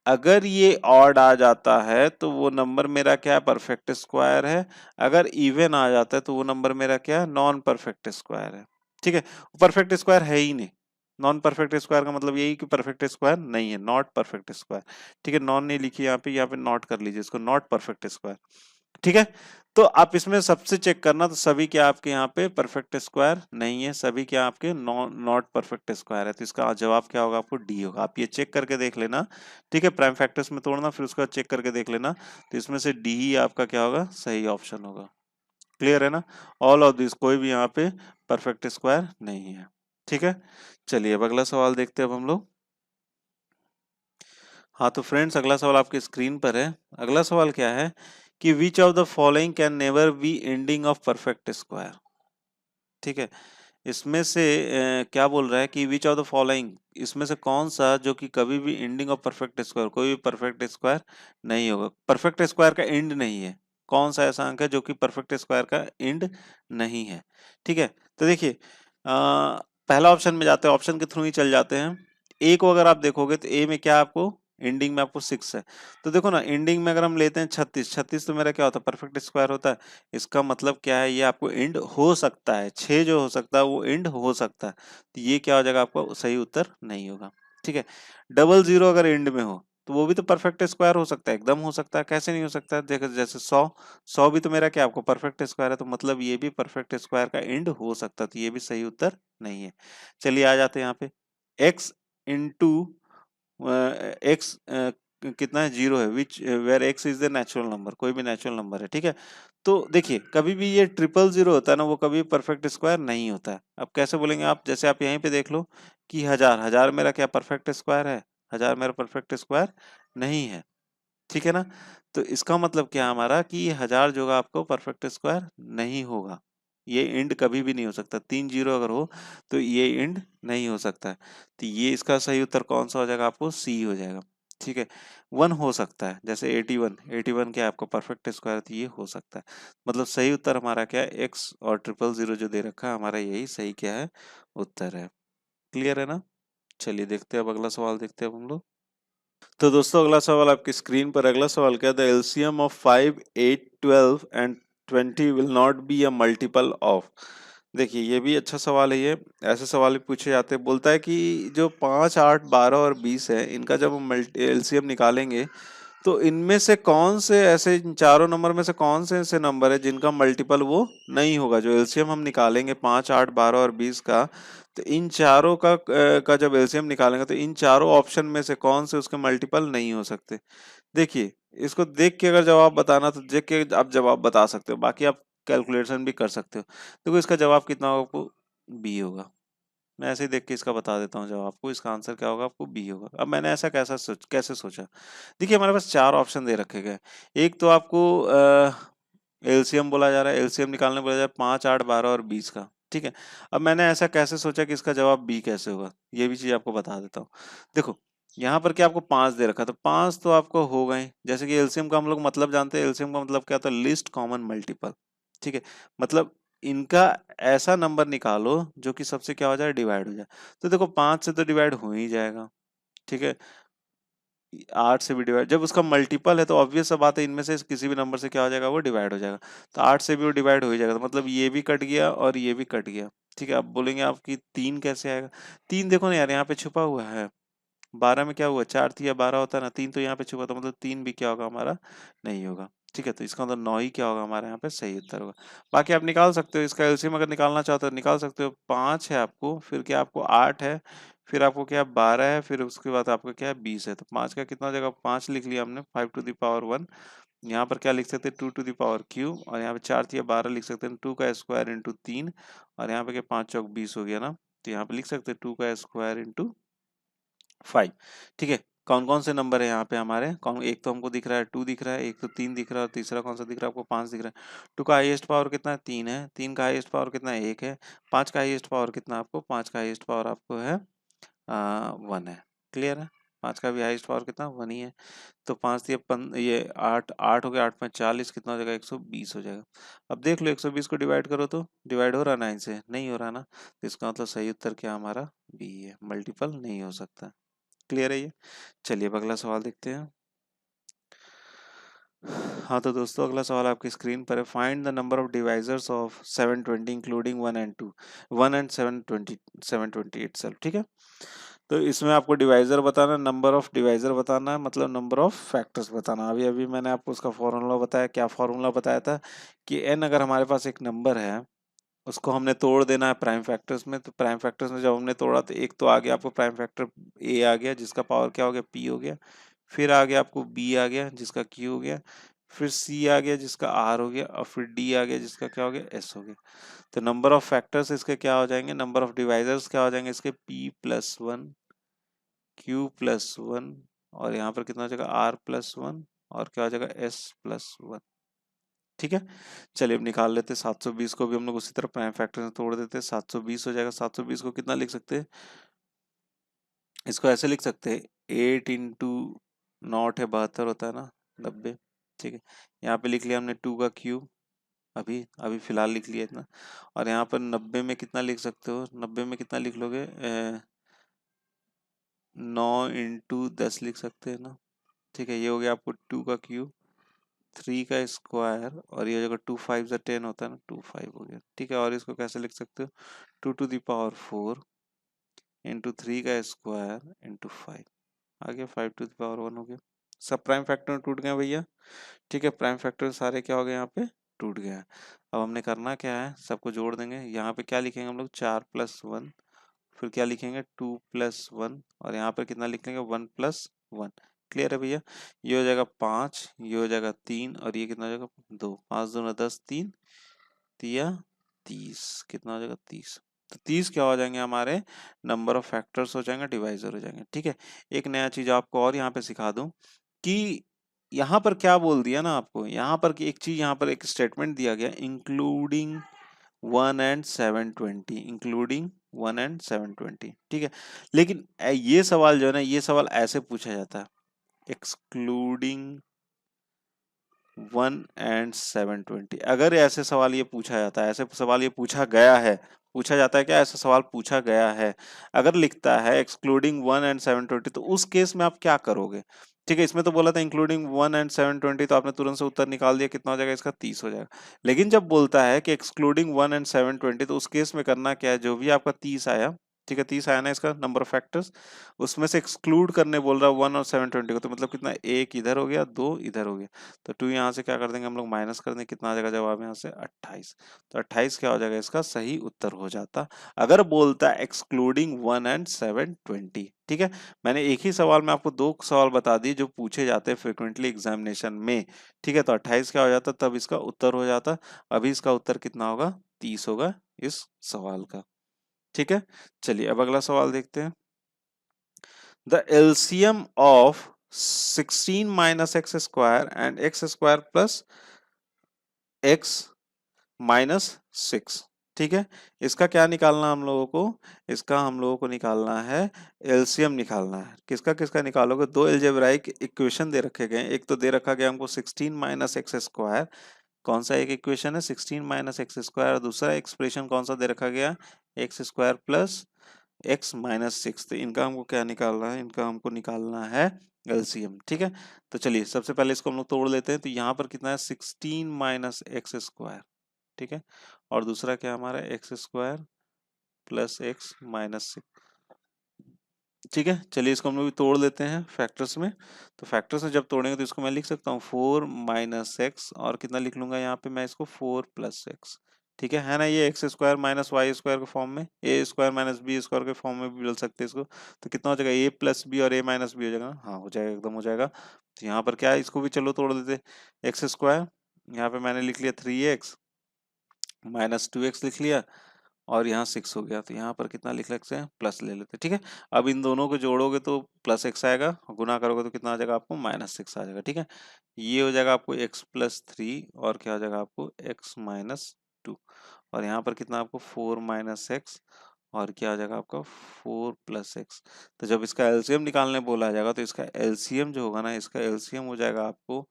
अगर ये ऑड आ जाता है तो वो नंबर मेरा क्या है, परफेक्ट स्क्वायर है। अगर इवन आ जाता है तो वो नंबर मेरा क्या है, नॉन परफेक्ट स्क्वायर है। ठीक है, परफेक्ट स्क्वायर है ही नहीं। नॉन परफेक्ट स्क्वायर का मतलब यही कि परफेक्ट स्क्वायर नहीं है, नॉट परफेक्ट स्क्वायर। ठीक है, नॉन नहीं लिखी यहाँ पे नॉट कर लीजिए इसको, नॉट परफेक्ट स्क्वायर। ठीक है, तो आप इसमें सबसे चेक करना, तो सभी क्या आपके यहाँ पे परफेक्ट स्क्वायर नहीं है, सभी क्या आपके नॉट परफेक्ट स्क्वायर है। तो इसका जवाब क्या होगा, आपको डी होगा। आप ये चेक करके देख लेना। ठीक है, प्राइम फैक्टर्स में तोड़ना, फिर उसका चेक करके देख लेना, तो इसमें से डी ही आपका क्या होगा, सही ऑप्शन होगा। क्लियर है ना? ऑल ऑफ दिस, कोई भी यहाँ पे परफेक्ट स्क्वायर नहीं है। ठीक है, चलिए अब अगला सवाल देखते हैं अब हम लोग। हाँ तो फ्रेंड्स, अगला सवाल आपकी स्क्रीन पर है। अगला सवाल क्या है कि which of the following can never be ending of perfect square. ठीक है, इसमें से क्या बोल रहा है कि विच ऑफ द फॉलोइंग, इसमें से कौन सा जो कि कभी भी एंडिंग ऑफ परफेक्ट स्क्वायर, कोई भी परफेक्ट स्क्वायर नहीं होगा, परफेक्ट स्क्वायर का एंड नहीं है। कौन सा ऐसा अंक है जो कि परफेक्ट स्क्वायर का एंड नहीं है। ठीक है, तो देखिए पहला ऑप्शन में जाते हैं, ऑप्शन के थ्रू ही चल जाते हैं। ए को अगर आप देखोगे तो ए में क्या आपको एंडिंग में आपको 6 है। तो देखो ना, एंडिंग में अगर हम लेते हैं 36, 36 तो मेरा क्या होता है, परफेक्ट स्क्वायर होता है। इसका मतलब क्या है, ये आपको एंड हो सकता है, 6 जो हो सकता है वो एंड हो सकता है। तो ये क्या हो जाएगा, आपका सही उत्तर नहीं होगा। ठीक है, डबल जीरो अगर एंड में हो तो वो भी तो परफेक्ट स्क्वायर हो सकता है, एकदम हो सकता है। कैसे नहीं हो सकता है, देखो जैसे 100, 100 भी तो मेरा क्या आपको परफेक्ट स्क्वायर है, तो मतलब ये भी परफेक्ट स्क्वायर का एंड हो सकता है। तो ये भी सही उत्तर नहीं है। चलिए आ जाते हैं यहाँ पे, x इंटू एक्स कितना है, 0 है, which where x is the natural number, कोई भी नेचुरल नंबर है। ठीक है, तो देखिए कभी भी ये 000 होता है ना, वो कभी परफेक्ट स्क्वायर नहीं होता है। अब कैसे बोलेंगे आप, जैसे आप यहीं पे देख लो कि 1000, 1000 मेरा क्या परफेक्ट स्क्वायर है, 1000 मेरा परफेक्ट स्क्वायर नहीं है। ठीक है ना, तो इसका मतलब क्या हमारा कि ये 1000 जो है आपको परफेक्ट स्क्वायर नहीं होगा। ये एंड कभी भी नहीं हो सकता, 3 जीरो अगर हो तो ये एंड नहीं हो सकता है। तो ये इसका सही उत्तर कौन सा हो जाएगा, आपको सी हो जाएगा। ठीक है, 1 हो सकता है, जैसे 81, 81 क्या है आपको परफेक्ट स्क्वायर, तो ये हो सकता है। मतलब सही उत्तर हमारा क्या है, एक्स और 000 जो दे रखा है हमारा, यही सही क्या है, उत्तर है। क्लियर है ना। चलिए देखते हैं अब अगला सवाल, देखते हैं अब हम लोग। तो दोस्तों अगला सवाल आपकी स्क्रीन पर, अगला सवाल क्या है, the LCM of 5, 8, 12 and 20 will not be a multiple of. देखिए ये भी अच्छा सवाल है, ये ऐसे सवाल भी पूछे जाते हैं। बोलता है कि जो 5, 8, 12 और 20 है, इनका जब हम एलसीएम निकालेंगे तो इनमें से कौन से ऐसे, इन चारों नंबर में से कौन से ऐसे नंबर है जिनका मल्टीपल वो नहीं होगा। जो एलसीएम हम निकालेंगे 5, 8, 12 और 20 का, तो इन चारों का जब एलसीएम निकालेंगे तो इन चारों ऑप्शन में से कौन से उसके मल्टीपल नहीं हो सकते। देखिए इसको देख के अगर जवाब बताना तो देख के आप जवाब बता सकते हो, बाकी आप कैलकुलेशन भी कर सकते हो। देखो इसका जवाब कितना होगा, आपको बी होगा। मैं ऐसे ही देख के इसका बता देता हूँ जवाब आपको, इसका आंसर क्या होगा, आपको बी होगा। अब मैंने ऐसा कैसे सोचा, देखिए हमारे पास 4 ऑप्शन दे रखे गए। एक तो आपको एलसीएम बोला जा रहा है, एलसीएम निकालने बोला जा रहा है 5, 8, 12 और 20 का। ठीक है, अब मैंने ऐसा कैसे सोचा कि इसका जवाब बी कैसे होगा, ये भी चीज आपको बता देता हूँ। देखो यहाँ पर क्या आपको 5 दे रखा, तो 5 तो आपको हो गए। जैसे कि एलसीएम का हम लोग मतलब जानते हैं, एलसीएम का मतलब क्या होता है, लिस्ट कॉमन मल्टीपल। ठीक है, मतलब इनका ऐसा नंबर निकालो जो कि सबसे क्या हो जाए, डिवाइड हो जाए। तो देखो 5 से तो डिवाइड हो ही जाएगा। ठीक है, 8 से भी डिवाइड, जब उसका मल्टीपल है तो ऑब्वियस सा बात है, इनमें से किसी भी नंबर से क्या हो जाएगा, वो डिवाइड हो जाएगा। तो 8 से भी वो डिवाइड हो ही जाएगा, तो मतलब ये भी कट गया और ये भी कट गया। ठीक है, अब बोलेंगे आप कि 3 कैसे आएगा। 3 देखो ना यार, यहाँ पे छुपा हुआ है। 12 में क्या हुआ, 4 थी या 12 होता है ना, 3 तो यहाँ पे छुपा था, मतलब 3 भी क्या होगा हमारा, नहीं होगा। ठीक है, तो इसका मतलब 9 ही क्या होगा हमारे यहाँ पे सही उत्तर होगा। बाकी आप निकाल सकते हो, इसका एलसीएम अगर निकालना चाहते हो निकाल सकते हो। 5 है आपको, फिर क्या आपको 8 है, फिर आपको क्या 12 है, फिर उसके बाद आपको क्या है 20 है। तो 5 का कितना हो जाएगा, 5 लिख लिया हमने, 5 टू द पावर 1। यहाँ पर क्या लिख सकते हैं, 2 टू द पावर क्यूब, और यहाँ पे 4 थी 12 लिख सकते हैं 2 का स्क्वायर इंटू 3, और यहाँ पे क्या 5 चौक 20 हो गया ना, तो यहाँ पे लिख सकते हैं 2 का स्क्वायर इंटू 5। ठीक है, कौन कौन से नंबर है यहाँ पे हमारे, कौन, एक तो हमको दिख रहा है 2 दिख रहा है, एक तो 3 दिख रहा है, और तीसरा कौन सा दिख रहा है आपको, 5 दिख रहा है। 2 का हाईएस्ट पावर कितना है, 3 है। 3 का हाईएस्ट पावर कितना है, 1 है। 5 का हाईएस्ट पावर कितना आपको, 5 का हाईएस्ट पावर आपको है 1 है। क्लियर है, 5 का भी हाईएस्ट पावर कितना 1 ही है। तो 5 दिए ये 8, 8 हो गया, 8 में 40 कितना हो जाएगा, 120 हो जाएगा। अब देख लो 120 को डिवाइड करो तो डिवाइड हो रहा है 9 से, नहीं हो रहा ना, तो इसका मतलब सही उत्तर क्या हमारा बी है, मल्टीपल नहीं हो सकता। क्लियर है ये। चलिए अब अगला सवाल देखते हैं। हाँ तो दोस्तों अगला सवाल आपकी स्क्रीन पर है, find the number of divisors of 720 including 1 and 2, 1 and 720, 720 itself. ठीक है, तो इसमें आपको डिवाइजर बताना, नंबर ऑफ डिवाइजर बताना है, मतलब नंबर ऑफ फैक्टर्स बताना। अभी अभी मैंने आपको उसका फॉर्मूला बताया, क्या फॉर्मूला बताया था कि n अगर हमारे पास एक नंबर है, उसको हमने तोड़ देना है प्राइम फैक्टर्स में। तो प्राइम फैक्टर्स में जब हमने तोड़ा तो एक तो आ गया आपको प्राइम फैक्टर a आ गया, जिसका पावर क्या हो गया, p हो गया। फिर आ गया आपको b आ गया, जिसका q हो गया। फिर C आ गया जिसका R हो गया, और फिर D आ गया जिसका क्या हो गया, S हो गया। तो नंबर ऑफ फैक्टर्स इसके क्या हो जाएंगे, नंबर ऑफ डिवाइजर्स क्या हो जाएंगे इसके, P+1, Q+1, और यहाँ पर कितना हो जाएगा, R+1, और क्या हो जाएगा, S+1। ठीक है, चलिए अब निकाल लेते हैं। 720 को भी हम लोग उसी तरह प्राइम फैक्टर से तोड़ देते हैं। 720 हो जाएगा। 720 को कितना लिख सकते हैं, इसको ऐसे लिख सकते हैं, 8 इंटू नॉट है 72 होता है ना, 90। ठीक है, यहाँ पे लिख लिया हमने 2 का क्यूब, अभी अभी फिलहाल लिख लिया इतना। और यहाँ पर 90 में कितना लिख सकते हो, 90 में कितना लिख लोगे, 9 इंटू 10 लिख सकते हैं ना। ठीक है, ये हो गया आपको 2 का क्यूब, 3 का स्क्वायर, और ये जगह 2 5 जा 10 होता है ना, 2 5 हो गया। ठीक है, और इसको कैसे लिख सकते हो, 2⁴ इंटू 3 का स्क्वायर इंटू 5, आ गया 5⁴ हो गया। सब प्राइम फैक्टर टूट गए भैया। ठीक है, प्राइम फैक्टर सारे क्या हो गए यहाँ पे, टूट गया। अब हमने करना क्या है, सबको जोड़ देंगे। यहाँ पे क्या लिखेंगे हम लोग, 4+1, फिर क्या लिखेंगे 2+1, और यहाँ पर कितना लिख लेंगे 1+1। क्लियर है भैया, ये हो जाएगा 5, ये हो जाएगा 3, और ये कितना हो जाएगा 2, 5 दूना 10, 3 तिया 30, कितना हो जाएगा 30। तो 30 क्या हो जाएंगे हमारे, नंबर ऑफ फैक्टर्स हो जाएंगे, डिवाइजर हो जाएंगे। ठीक है, एक नया चीज आपको और यहाँ पे सिखा दूं कि यहाँ पर क्या बोल दिया ना आपको, यहाँ पर की एक चीज, यहाँ पर एक स्टेटमेंट दिया गया, इंक्लूडिंग 1 and 720, इंक्लूडिंग 1 and 720। ठीक है, लेकिन ये सवाल जो है ना, ये सवाल ऐसे पूछा जाता है, एक्सक्लूडिंग 1 and 720। अगर ऐसे सवाल ये पूछा जाता है, ऐसे सवाल ये पूछा गया है, पूछा जाता है क्या, ऐसा सवाल पूछा गया है, अगर लिखता है एक्सक्लूडिंग 1 and 720, तो उस केस में आप क्या करोगे। ठीक है, इसमें तो बोला था इंक्लूडिंग 1 and 720, तो आपने तुरंत से उत्तर निकाल दिया, कितना हो जाएगा इसका 30 हो जाएगा। लेकिन जब बोलता है कि एक्सक्लूडिंग 1 and 720, तो उस केस में करना क्या है, जो भी आपका 30 आया, ठीक है 30 आया ना इसका नंबर ऑफ फैक्टर्स, उसमें से एक्सक्लूड करने बोल रहा है 1 और 720 को, तो मतलब कितना, एक इधर हो गया, 2 इधर हो गया, तो 2 यहाँ से क्या कर देंगे हम लोग, माइनस कर देंगे, कितना आ जाएगा जवाब यहाँ से 28। तो 28 क्या हो जाएगा इसका सही उत्तर हो जाता, अगर बोलता है एक्सक्लूडिंग 1 and 720। ठीक है, मैंने एक ही सवाल में आपको 2 सवाल बता दिए जो पूछे जाते हैं फ्रिक्वेंटली एग्जामिनेशन में। ठीक है, तो 28 क्या हो जाता, तब इसका उत्तर हो जाता। अभी इसका उत्तर कितना होगा, 30 होगा इस सवाल का। ठीक है, चलिए अब अगला सवाल देखते हैं। The LCM of 16 minus x square and x square plus x minus 6। ठीक है, इसका क्या निकालना हम लोगों को, इसका हम लोगों को निकालना है एलसीएम निकालना है। किसका किसका निकालोगे, दो एल्जेब्राइक इक्वेशन दे रखे गए, एक तो दे रखा गया हमको 16 माइनस एक्स स्क्वायर, कौन सा एक इक्वेशन है 16 माइनस एक्स स्क्वायर, और दूसरा एक्सप्रेशन कौन सा दे रखा गया, x square plus x minus 6। तो इनका हमको क्या निकालना है, इनका हमको निकालना है एलसीएम। ठीक है, तो चलिए सबसे पहले इसको हम लोग तोड़ लेते हैं। तो यहाँ पर कितना है 16 माइनस एक्स स्क्वायर, ठीक है, और दूसरा क्या हमारा x square plus x minus 6। ठीक है, चलिए इसको हम लोग भी तोड़ लेते हैं फैक्टर्स में। तो फैक्टर्स में जब तोड़ेंगे तो इसको मैं लिख सकता हूँ 4 माइनस एक्स, और कितना लिख लूंगा यहाँ पे मैं इसको 4 प्लस एक्स। ठीक है ना, ये x square minus y square के फॉर्म में, a square minus b square के फॉर्म में भी बोल सकते हैं इसको। तो कितना हो जाएगा, ए प्लस बी और ए माइनस बी हो जाएगा ना, हाँ हो जाएगा, एकदम हो जाएगा। तो यहाँ पर क्या है, इसको भी चलो तोड़ देते, एक्स स्क्वायर, यहाँ पे मैंने लिख लिया 3x माइनस 2x लिख लिया, और यहाँ 6 हो गया, तो यहाँ पर कितना लिख सकते हैं, प्लस ले लेते हैं। ठीक है, अब इन दोनों को जोड़ोगे तो प्लस एक्स आएगा, गुना करोगे तो कितना आ जाएगा आपको, -6 आ जाएगा। ठीक है, ये हो जाएगा आपको x+3, और क्या हो जाएगा आपको x-2, और यहाँ पर कितना आपको 4 माइनस एक्स, और क्या आ जाएगा आपका 4 प्लस एक्स। तो जब इसका एलसीएम निकालने बोला जाएगा, तो इसका एलसीएम जो होगा ना, इसका एलसीएम हो जाएगा आपको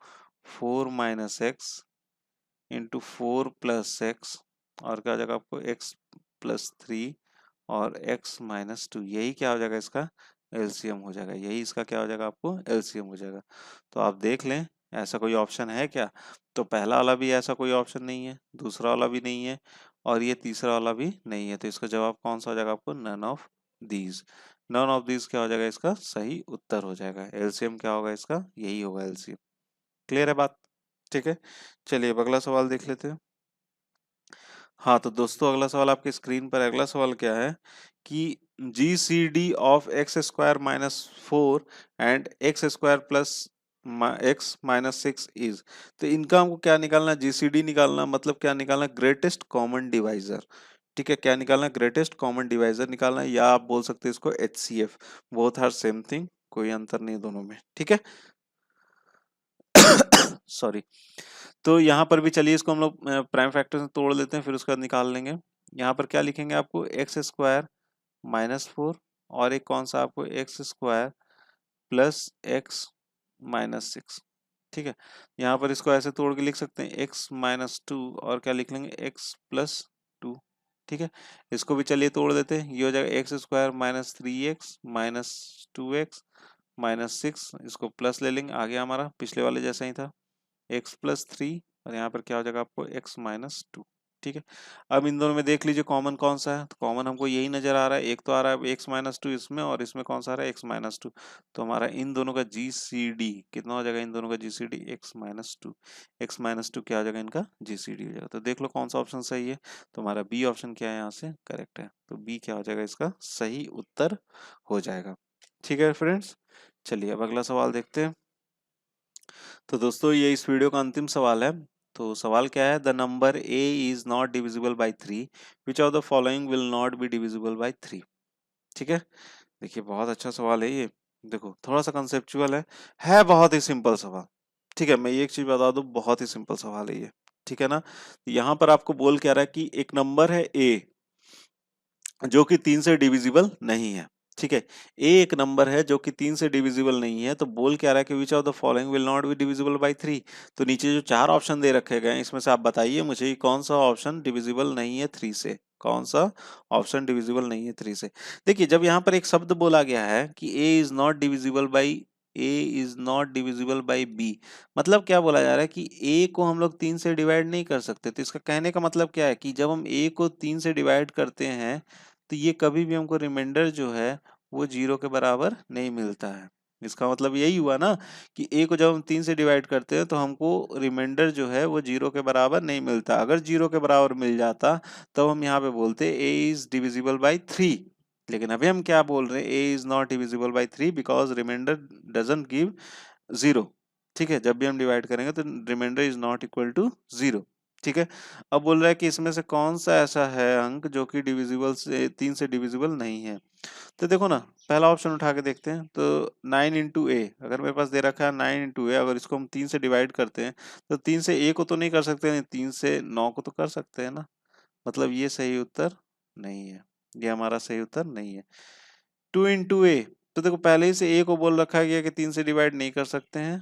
4 minus x into 4 plus x, और क्या हो जाएगा आपको x+3 और x-2, यही क्या हो जाएगा इसका एलसीएम हो जाएगा, यही इसका क्या हो जाएगा आपको एलसीएम हो जाएगा। तो आप देख लें ऐसा कोई ऑप्शन है क्या, तो पहला वाला भी ऐसा कोई ऑप्शन नहीं है, दूसरा वाला भी नहीं है, और ये तीसरा वाला भी नहीं है। तो इसका जवाब कौन सा हो जाएगा आपको, none of these. None of these क्या हो जाएगा इसका सही उत्तर हो जाएगा, एलसीएम क्या होगा इसका, यही होगा एलसीएम। क्लियर है बात। ठीक है, चलिए अब अगला सवाल देख लेते हैं। हाँ तो दोस्तों अगला सवाल आपके स्क्रीन पर, अगला सवाल क्या है कि G C D of X square minus 4 and X square plus x minus 6 is, तो इनका हमको क्या निकालना, जीसीडी निकालना, मतलब क्या निकालना, ग्रेटेस्ट कॉमन डिवाइजर। ठीक है, क्या निकालना, ग्रेटेस्ट कॉमन डिवाइजर निकालना है, या आप बोल सकते हैं इसको HCF, both are same thing, कोई अंतर नहीं है दोनों में। ठीक है सॉरी। तो यहाँ पर भी चलिए इसको हम लोग प्राइम फैक्टर से तोड़ लेते हैं, फिर उसका निकाल लेंगे। यहाँ पर क्या लिखेंगे, आपको एक्स स्क्वायर माइनस 4 और एक कौन सा आपको x square plus x minus 6। ठीक है, यहाँ पर इसको ऐसे तोड़ के लिख सकते हैं एक्स माइनस 2 और क्या लिख लेंगे एक्स प्लस 2। ठीक है, इसको भी चलिए तोड़ देते हैं, ये हो जाएगा x square minus 3x minus 2x minus 6, इसको प्लस ले लेंगे, आगे हमारा पिछले वाले जैसा ही था x प्लस 3 और यहाँ पर क्या हो जाएगा आपको x माइनस 2। ठीक है, अब इन दोनों में देख लीजिए कॉमन कौन सा है, तो कॉमन हमको यही नजर आ रहा है, एक तो आ रहा है x माइनस 2 इसमें और इसमें कौन सा आ रहा है x माइनस 2, तो हमारा इन दोनों का जीसीडी कितना हो जाएगा, इन दोनों का GCD x minus 2, x minus 2 क्या हो जाएगा, इनका जीसीडी हो जाएगा। तो देख लो कौन सा ऑप्शन सही है, तो हमारा बी ऑप्शन क्या है यहाँ से करेक्ट है, तो बी क्या हो जाएगा, इसका सही उत्तर हो जाएगा। ठीक है फ्रेंड्स, चलिए अब अगला सवाल देखते हैं। तो दोस्तों ये इस वीडियो का अंतिम सवाल है। तो सवाल क्या है, the number a is not divisible by 3, which of the following will not be divisible by 3। ठीक है, देखिए बहुत अच्छा सवाल है ये, देखो थोड़ा सा कंसेप्चुअल है बहुत ही सिंपल सवाल। ठीक है, मैं ये एक चीज बता दूं, बहुत ही सिंपल सवाल है ये। ठीक है ना, यहाँ पर आपको बोल क्या रहा है कि एक नंबर है a जो कि 3 से डिविजिबल नहीं है। ठीक है, ए एक नंबर है जो कि 3 से डिविजिबल नहीं है, तो बोल क्या रहा है कि which of the following will not be divisible by 3। तो नीचे जो 4 ऑप्शन दे रखे गए हैं इसमें से आप बताइए मुझे कि कौन सा ऑप्शन डिविजिबल नहीं है 3 से, कौन सा ऑप्शन डिविजिबल नहीं है 3 से। देखिए जब यहाँ पर एक शब्द बोला गया है कि A is not divisible by, A is not divisible by B, मतलब क्या बोला जा रहा है कि ए को हम लोग 3 से डिवाइड नहीं कर सकते। तो इसका कहने का मतलब क्या है कि जब हम ए को 3 से डिवाइड करते हैं तो ये कभी भी हमको रिमाइंडर जो है वो 0 के बराबर नहीं मिलता है। इसका मतलब यही हुआ ना कि a को जब हम 3 से डिवाइड करते हैं तो हमको रिमाइंडर जो है वो 0 के बराबर नहीं मिलता। अगर 0 के बराबर मिल जाता तो हम यहाँ पे बोलते a इज डिविजिबल बाई 3, लेकिन अभी हम क्या बोल रहे हैं, a is not divisible by 3 because remainder doesn't give 0। ठीक है, जब भी हम डिवाइड करेंगे तो remainder is not equal to 0। ठीक है, अब बोल रहा है कि इसमें से कौन सा ऐसा है अंक जो कि डिविजिबल से 3 से डिविजिबल नहीं है। तो देखो ना, पहला ऑप्शन उठा के देखते हैं, तो 9 इंटू ए, अगर मेरे पास दे रखा है 9 इंटू ए, अगर इसको हम 3 से डिवाइड करते हैं तो 3 से ए को तो नहीं कर सकते, नहीं 3 से 9 को तो कर सकते हैं ना, मतलब ये सही उत्तर नहीं है, ये हमारा सही उत्तर नहीं है। 2 इंटू ए, तो देखो पहले ही से ए को बोल रखा गया कि 3 से डिवाइड नहीं कर सकते हैं,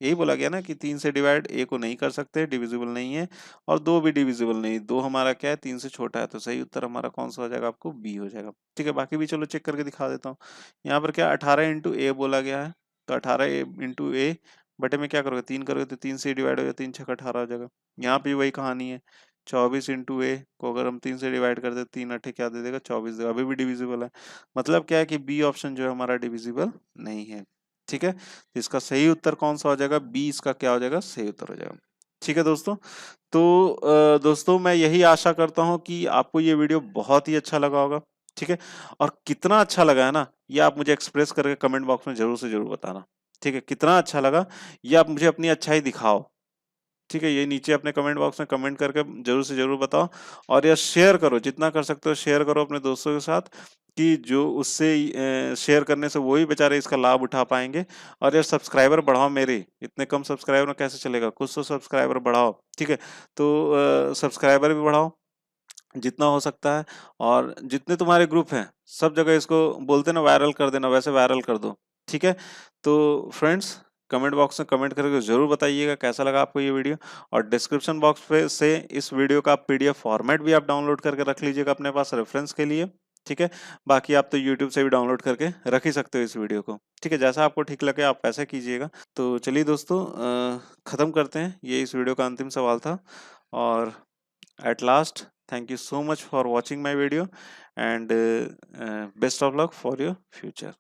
यही बोला गया ना कि 3 से डिवाइड ए को नहीं कर सकते, डिविजिबल नहीं है, और 2 भी डिविजिबल नहीं, 2 हमारा क्या है 3 से छोटा है, तो सही उत्तर हमारा कौन सा हो जाएगा, आपको बी हो जाएगा। ठीक है, बाकी भी चलो चेक करके दिखा देता हूँ। यहाँ पर क्या 18 इंटू ए बोला गया है, तो 18 इंटू ए बटे में क्या करोगे 3 करोगे तो 3 से डिवाइड हो जाएगा, 3 छक 18 हो जाएगा। यहाँ पे वही कहानी है, 24 इंटू ए को अगर हम 3 से डिवाइड कर दे 3 अठे क्या दे देगा 24 देगा, अभी भी डिविजिबल है। मतलब क्या है कि बी ऑप्शन जो है हमारा डिविजिबल नहीं है। ठीक है, तो इसका सही उत्तर कौन सा हो जाएगा, बी इसका क्या हो जाएगा, सही उत्तर हो जाएगा। ठीक है दोस्तों, तो दोस्तों मैं यही आशा करता हूं कि आपको ये वीडियो बहुत ही अच्छा लगा होगा। ठीक है, और कितना अच्छा लगा है ना, ये आप मुझे एक्सप्रेस करके कमेंट बॉक्स में जरूर से जरूर बताना। ठीक है, कितना अच्छा लगा ये आप मुझे अपनी अच्छाई दिखाओ। ठीक है, ये नीचे अपने कमेंट बॉक्स में कमेंट करके जरूर से जरूर बताओ, और यह शेयर करो, जितना कर सकते हो शेयर करो अपने दोस्तों के साथ, कि जो उससे शेयर करने से वही बेचारे इसका लाभ उठा पाएंगे। और यार सब्सक्राइबर बढ़ाओ मेरे, इतने कम सब्सक्राइबर में कैसे चलेगा, कुछ तो सब्सक्राइबर बढ़ाओ। ठीक है, तो सब्सक्राइबर भी बढ़ाओ जितना हो सकता है, और जितने तुम्हारे ग्रुप हैं सब जगह इसको बोलते ना वायरल कर देना, वैसे वायरल कर दो। ठीक है, तो फ्रेंड्स कमेंट बॉक्स में कमेंट करके जरूर बताइएगा कैसा लगा आपको ये वीडियो, और डिस्क्रिप्शन बॉक्स पे से इस वीडियो का पीडीएफ फॉर्मेट भी आप डाउनलोड करके रख लीजिएगा अपने पास रेफरेंस के लिए। ठीक है, बाकी आप तो यूट्यूब से भी डाउनलोड करके रख ही सकते हो इस वीडियो को। ठीक है, जैसा आपको ठीक लगे आप वैसा कीजिएगा। तो चलिए दोस्तों खत्म करते हैं, ये इस वीडियो का अंतिम सवाल था। और at last, thank you so much for watching my video, and best of luck for your future.